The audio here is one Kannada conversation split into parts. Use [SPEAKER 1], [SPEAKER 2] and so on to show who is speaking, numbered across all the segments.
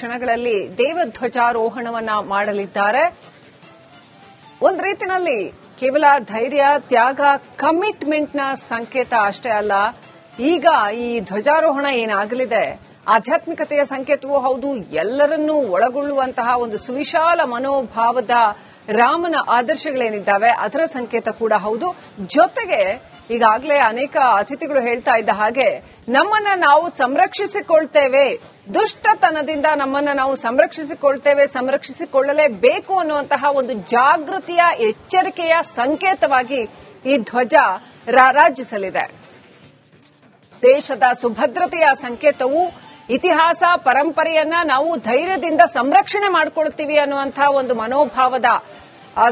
[SPEAKER 1] ಕ್ಷಣಗಳಲ್ಲಿ ದೇವಧ್ವಜಾರೋಹಣವನ್ನ ಮಾಡಲಿದ್ದಾರೆ. ಒಂದು ರೀತಿಯಲ್ಲಿ ಕೇವಲ ಧೈರ್ಯ, ತ್ಯಾಗ, ಕಮಿಟ್ಮೆಂಟ್ನ ಸಂಕೇತ ಅಷ್ಟೇ ಅಲ್ಲ, ಈಗ ಈ ಧ್ವಜಾರೋಹಣ ಏನಾಗಲಿದೆ ಆಧ್ಯಾತ್ಮಿಕತೆಯ ಸಂಕೇತವೂ ಹೌದು, ಎಲ್ಲರನ್ನೂ ಒಳಗೊಳ್ಳುವಂತಹ ಒಂದು ಸುವಿಶಾಲ ಮನೋಭಾವದ ರಾಮನ ಆದರ್ಶಗಳೇನಿದ್ದಾವೆ ಅದರ ಸಂಕೇತ ಕೂಡ ಹೌದು. ಜೊತೆಗೆ ಈಗಾಗಲೇ ಅನೇಕ ಅತಿಥಿಗಳು ಹೇಳ್ತಾ ಇದ್ದ ಹಾಗೆ ನಮ್ಮನ್ನ ನಾವು ಸಂರಕ್ಷಿಸಿಕೊಳ್ತೇವೆ, ದುಷ್ಟತನದಿಂದ ನಮ್ಮನ್ನ ನಾವು ಸಂರಕ್ಷಿಸಿಕೊಳ್ಳಲೇಬೇಕು ಅನ್ನುವಂತಹ ಒಂದು ಜಾಗೃತಿಯ ಎಚ್ಚರಿಕೆಯ ಸಂಕೇತವಾಗಿ ಈ ಧ್ವಜ ರಾರಾಜಿಸಲಿದೆ. ದೇಶದ ಸುಭದ್ರತೆಯ ಸಂಕೇತವು ಇತಿಹಾಸ ಪರಂಪರೆಯನ್ನ ನಾವು ಧೈರ್ಯದಿಂದ ಸಂರಕ್ಷಣೆ ಮಾಡಿಕೊಳ್ತೀವಿ ಅನ್ನುವಂತಹ ಒಂದು ಮನೋಭಾವದ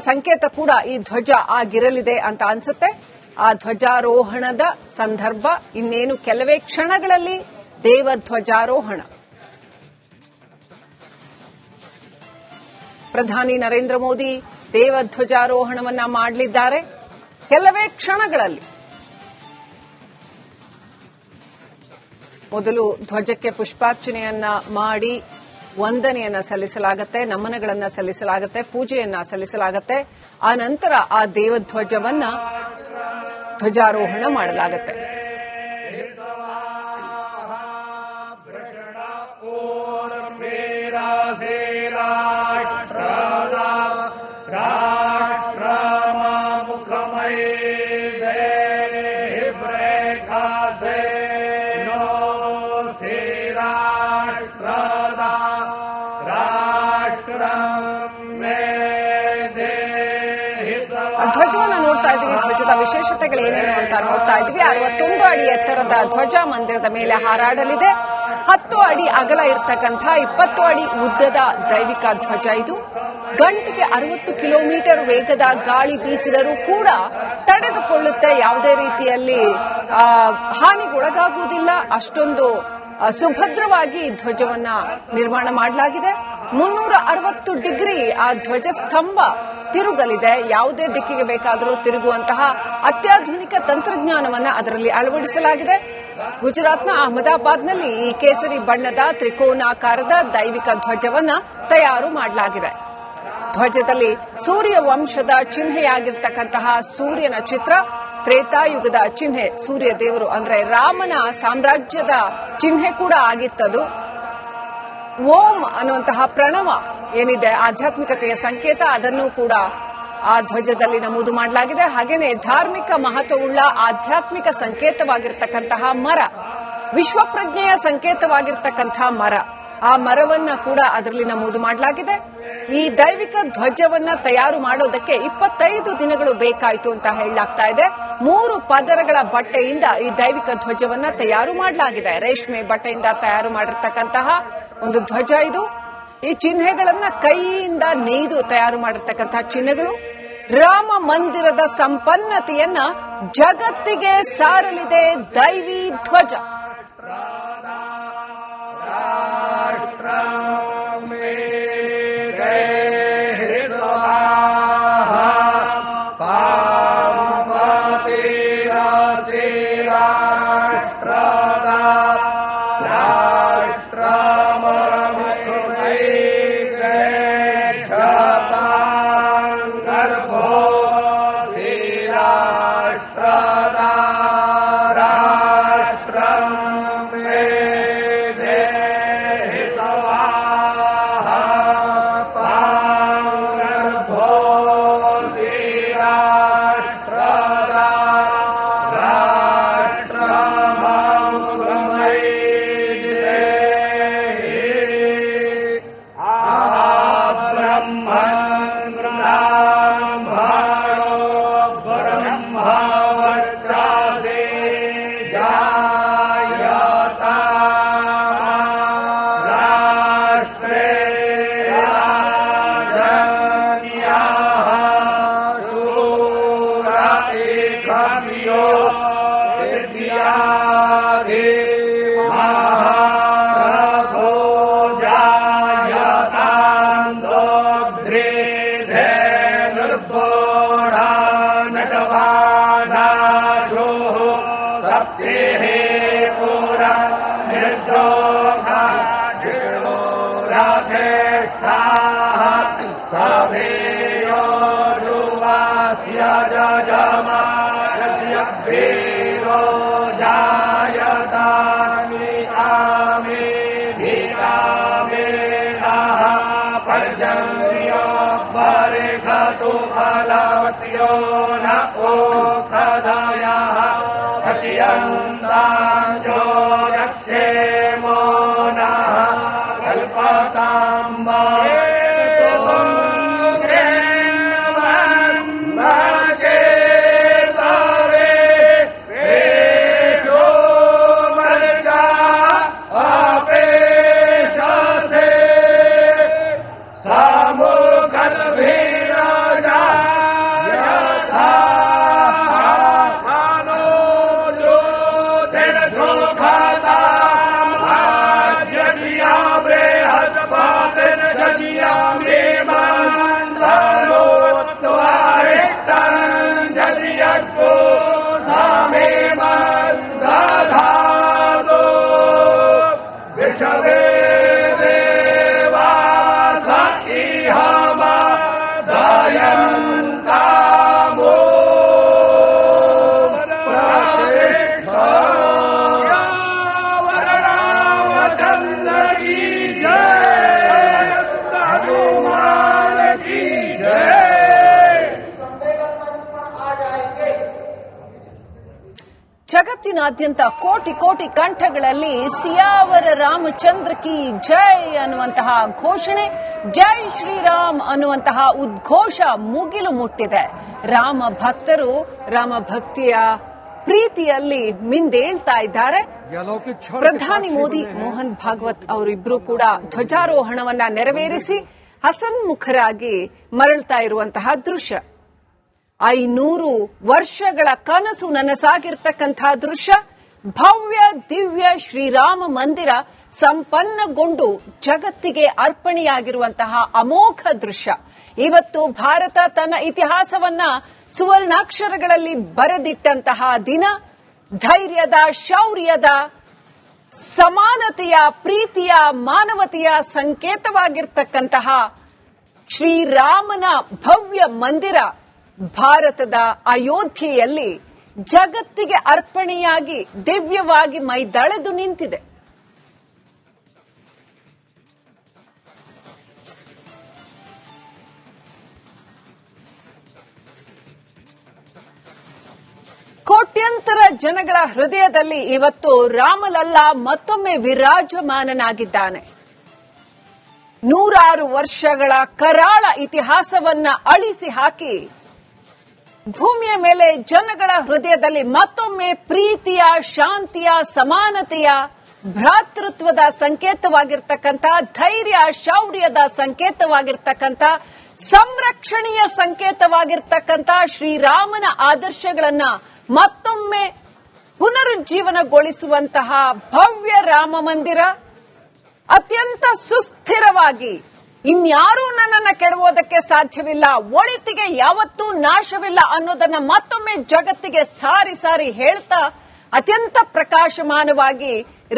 [SPEAKER 1] ಸಂಕೇತ ಕೂಡ ಈ ಧ್ವಜ ಆಗಿರಲಿದೆ ಅಂತ ಅನ್ಸುತ್ತೆ. ಆ ಧ್ವಜಾರೋಹಣದ ಸಂದರ್ಭ ಇನ್ನೇನು ಕೆಲವೇ ಕ್ಷಣಗಳಲ್ಲಿ ದೇವಧ್ವಜಾರೋಹಣ. ಪ್ರಧಾನಿ ನರೇಂದ್ರ ಮೋದಿ ದೇವಧ್ವಜಾರೋಹಣವನ್ನ ಮಾಡಲಿದ್ದಾರೆ ಕೆಲವೇ ಕ್ಷಣಗಳಲ್ಲಿ. ಮೊದಲು ಧ್ವಜಕ್ಕೆ ಪುಷ್ಪಾರ್ಚನೆಯನ್ನ ಮಾಡಿ ವಂದನೆಯನ್ನ ಸಲ್ಲಿಸಲಾಗುತ್ತೆ, ನಮನಗಳನ್ನ ಸಲ್ಲಿಸಲಾಗುತ್ತೆ, ಪೂಜೆಯನ್ನ ಸಲ್ಲಿಸಲಾಗುತ್ತೆ. ಆ ನಂತರ ಆ ದೇವಧ್ವಜವನ್ನ ಧ್ವಜಾರೋಹಣ ಮಾಡಲಾಗುತ್ತೆ. ಧ್ವಜವನ್ನು ನೋಡ್ತಾ ಇದ್ದೀವಿ. ಧ್ವಜದ ವಿಶೇಷತೆಗಳೇನೇನು ಅಂತ ನೋಡ್ತಾ ಇದ್ದೀವಿ. 61 ಅಡಿ ಎತ್ತರದ ಧ್ವಜ ಮಂದಿರದ ಮೇಲೆ ಹಾರಾಡಲಿದೆ. 10 ಅಡಿ ಅಗಲ ಇರತಕ್ಕಂಥ 20 ಅಡಿ ಉದ್ದದ ದೈವಿಕ ಧ್ವಜ ಇದು. ಗಂಟೆಗೆ 60 ಕಿಲೋಮೀಟರ್ ವೇಗದ ಗಾಳಿ ಬೀಸಿದರೂ ಕೂಡ ತಡೆದುಕೊಳ್ಳುತ್ತೆ, ಯಾವುದೇ ರೀತಿಯಲ್ಲಿ ಹಾನಿಗೊಳಗಾಗುವುದಿಲ್ಲ. ಅಷ್ಟೊಂದು ಸುಭದ್ರವಾಗಿ ಧ್ವಜವನ್ನ ನಿರ್ಮಾಣ ಮಾಡಲಾಗಿದೆ. 360 ಡಿಗ್ರಿ ಆ ಧ್ವಜ ಸ್ತಂಭ ತಿರುಗಲಿದೆ. ಯಾವುದೇ ದಿಕ್ಕಿಗೆ ಬೇಕಾದರೂ ತಿರುಗುವಂತಹ ಅತ್ಯಾಧುನಿಕ ತಂತ್ರಜ್ಞಾನವನ್ನ ಅದರಲ್ಲಿ ಅಳವಡಿಸಲಾಗಿದೆ. ಗುಜರಾತ್ನ ಅಹಮದಾಬಾದ್ನಲ್ಲಿ ಈ ಕೇಸರಿ ಬಣ್ಣದ ತ್ರಿಕೋನಾಕಾರದ ದೈವಿಕ ಧ್ವಜವನ್ನ ತಯಾರು ಮಾಡಲಾಗಿದೆ. ಧ್ವಜದಲ್ಲಿ ಸೂರ್ಯ ವಂಶದ ಚಿಹ್ನೆಯಾಗಿರ್ತಕ್ಕಂತಹ ಸೂರ್ಯನ ಚಿತ್ರ, ತ್ರೇತಾಯುಗದ ಚಿಹ್ನೆ, ಸೂರ್ಯ ದೇವರು ಅಂದ್ರೆ ರಾಮನ ಸಾಮ್ರಾಜ್ಯದ ಚಿಹ್ನೆ ಕೂಡ ಆಗಿತ್ತದು. ಓಂ ಅನ್ನುವಂತಹ ಪ್ರಣವ ಏನಿದೆ ಆಧ್ಯಾತ್ಮಿಕತೆಯ ಸಂಕೇತ, ಅದನ್ನು ಕೂಡ ಆ ಧ್ವಜದಲ್ಲಿ ನಮೂದು ಮಾಡಲಾಗಿದೆ. ಹಾಗೇನೆ ಧಾರ್ಮಿಕ ಮಹತ್ವವುಳ್ಳ ಆಧ್ಯಾತ್ಮಿಕ ಸಂಕೇತವಾಗಿರ್ತಕ್ಕಂತಹ ಮರ, ವಿಶ್ವಪ್ರಜ್ಞೆಯ ಸಂಕೇತವಾಗಿರ್ತಕ್ಕಂತಹ ಮರ, ಆ ಮರವನ್ನ ಕೂಡ ಅದರಲ್ಲಿ ನಮೂದು ಮಾಡಲಾಗಿದೆ. ಈ ದೈವಿಕ ಧ್ವಜವನ್ನ ತಯಾರು ಮಾಡೋದಕ್ಕೆ 25 ದಿನಗಳು ಬೇಕಾಯಿತು ಅಂತ ಹೇಳಲಾಗ್ತಾ ಇದೆ. 3 ಪದರಗಳ ಬಟ್ಟೆಯಿಂದ ಈ ದೈವಿಕ ಧ್ವಜವನ್ನ ತಯಾರು ಮಾಡಲಾಗಿದೆ. ರೇಷ್ಮೆ ಬಟ್ಟೆಯಿಂದ ತಯಾರು ಮಾಡಿರ್ತಕ್ಕಂತಹ ಒಂದು ಧ್ವಜ ಇದು. ಈ ಚಿಹ್ನೆಗಳನ್ನ ಕೈಯಿಂದ ನೇಯ್ದು ತಯಾರು ಮಾಡಿರ್ತಕ್ಕಂತಹ ಚಿಹ್ನೆಗಳು ರಾಮ ಮಂದಿರದ ಸಂಪನ್ನತೆಯನ್ನ ಜಗತ್ತಿಗೆ ಸಾರಲಿದೆ ದೈವಿ ಧ್ವಜ.
[SPEAKER 2] ರಾಷ್ಟ್ರಂ
[SPEAKER 1] ಜಗತ್ತಿನಾದ್ಯಂತ ಕೋಟಿ ಕೋಟಿ ಕಂಠಗಳಲ್ಲಿ ಸಿಯಾವರ ರಾಮಚಂದ್ರ ಕಿ ಜೈ ಅನ್ನುವಂತಹ ಘೋಷಣೆ, ಜೈ ಶ್ರೀರಾಮ್ ಅನ್ನುವಂತಹ ಉದ್ಘೋಷ ಮುಗಿಲು ಮುಟ್ಟಿದೆ. ರಾಮ ಭಕ್ತರು ರಾಮ ಭಕ್ತಿಯ ಪ್ರೀತಿಯಲ್ಲಿ ಮಿಂದೇಳ್ತಾ ಇದ್ದಾರೆ. ಪ್ರಧಾನಿ ಮೋದಿ, ಮೋಹನ್ ಭಾಗವತ್ ಅವರಿಬ್ಬರು ಕೂಡ ಧ್ವಜಾರೋಹಣವನ್ನ ನೆರವೇರಿಸಿ ಹಸನ್ಮುಖರಾಗಿ ಮರಳ್ತಾ ಇರುವಂತಹ ದೃಶ್ಯ. 500 ವರ್ಷಗಳ ಕನಸು ನನಸಾಗಿರ್ತಕ್ಕಂಥ ದೃಶ್ಯ. ಭವ್ಯ ದಿವ್ಯ ಶ್ರೀರಾಮ ಮಂದಿರ ಸಂಪನ್ನಗೊಂಡು ಜಗತ್ತಿಗೆ ಅರ್ಪಣೆಯಾಗಿರುವಂತಹ ಅಮೋಘ ದೃಶ್ಯ. ಇವತ್ತು ಭಾರತ ತನ್ನ ಇತಿಹಾಸವನ್ನ ಸುವರ್ಣಾಕ್ಷರಗಳಲ್ಲಿ ಬರೆದಿಟ್ಟಂತಹ ದಿನ. ಧೈರ್ಯದ, ಶೌರ್ಯದ, ಸಮಾನತೆಯ, ಪ್ರೀತಿಯ, ಮಾನವತೆಯ ಸಂಕೇತವಾಗಿರ್ತಕ್ಕಂತಹ ಶ್ರೀರಾಮನ ಭವ್ಯ ಮಂದಿರ ಭಾರತದ ಅಯೋಧ್ಯೆಯಲ್ಲಿ ಜಗತ್ತಿಗೆ ಅರ್ಪಣೆಯಾಗಿ ದಿವ್ಯವಾಗಿ ಮೈದಳೆದು ನಿಂತಿದೆ. ಕೋಟ್ಯಂತರ ಜನಗಳ ಹೃದಯದಲ್ಲಿ ಇವತ್ತು ರಾಮಲಲ್ಲ ಮತ್ತೊಮ್ಮೆ ವಿರಾಜಮಾನನಾಗಿದ್ದಾನೆ. 100 ವರ್ಷಗಳ ಕರಾಳ ಇತಿಹಾಸವನ್ನ ಅಳಿಸಿ ಹಾಕಿ ಭೂಮಿಯ ಮೇಲೆ ಜನಗಳ ಹೃದಯದಲ್ಲಿ ಮತ್ತೊಮ್ಮೆ ಪ್ರೀತಿಯ, ಶಾಂತಿಯ, ಸಮಾನತೆಯ, ಭ್ರಾತೃತ್ವದ ಸಂಕೇತವಾಗಿರ್ತಕ್ಕಂಥ, ಧೈರ್ಯ ಶೌರ್ಯದ ಸಂಕೇತವಾಗಿರ್ತಕ್ಕಂಥ, ಸಂರಕ್ಷಣೆಯ ಸಂಕೇತವಾಗಿರ್ತಕ್ಕಂಥ ಶ್ರೀರಾಮನ ಆದರ್ಶಗಳನ್ನ ಮತ್ತೊಮ್ಮೆ ಪುನರುಜ್ಜೀವನಗೊಳಿಸುವಂತಹ ಭವ್ಯ ರಾಮ ಮಂದಿರ ಅತ್ಯಂತ ಸುಸ್ಥಿರವಾಗಿ ಇನ್ಯಾರೂ ನನ್ನನ್ನು ಕೆಡವೋದಕ್ಕೆ ಸಾಧ್ಯವಿಲ್ಲ, ಒಳಿತಿಗೆ ಯಾವತ್ತೂ ನಾಶವಿಲ್ಲ ಅನ್ನೋದನ್ನ ಮತ್ತೊಮ್ಮೆ ಜಗತ್ತಿಗೆ ಸಾರಿ ಸಾರಿ ಹೇಳ್ತಾ ಅತ್ಯಂತ ಪ್ರಕಾಶಮಾನವಾಗಿ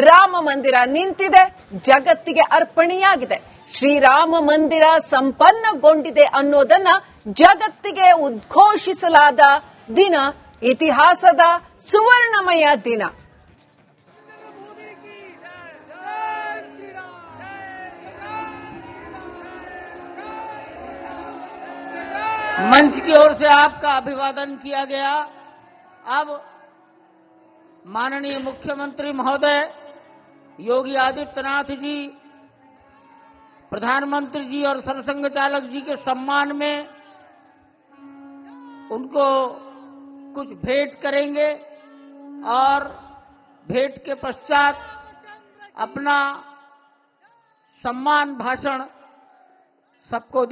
[SPEAKER 1] ರಾಮ ಮಂದಿರ ನಿಂತಿದೆ, ಜಗತ್ತಿಗೆ ಅರ್ಪಣೆಯಾಗಿದೆ. ಶ್ರೀರಾಮ ಮಂದಿರ ಸಂಪನ್ನಗೊಂಡಿದೆ ಅನ್ನೋದನ್ನ ಜಗತ್ತಿಗೆ ಉದ್ಘೋಷಿಸಲಾದ ದಿನ, ಇತಿಹಾಸದ ಸುವರ್ಣಮಯ ದಿನ.
[SPEAKER 2] मंच की ओर से आपका अभिवादन किया गया। अब माननीय मुख्यमंत्री महोदय योगी आदित्यनाथ जी, प्रधानमंत्री जी और सरसंघ चालक जी के सम्मान में उनको कुछ भेंट करेंगे और भेंट के पश्चात अपना सम्मान भाषण सबको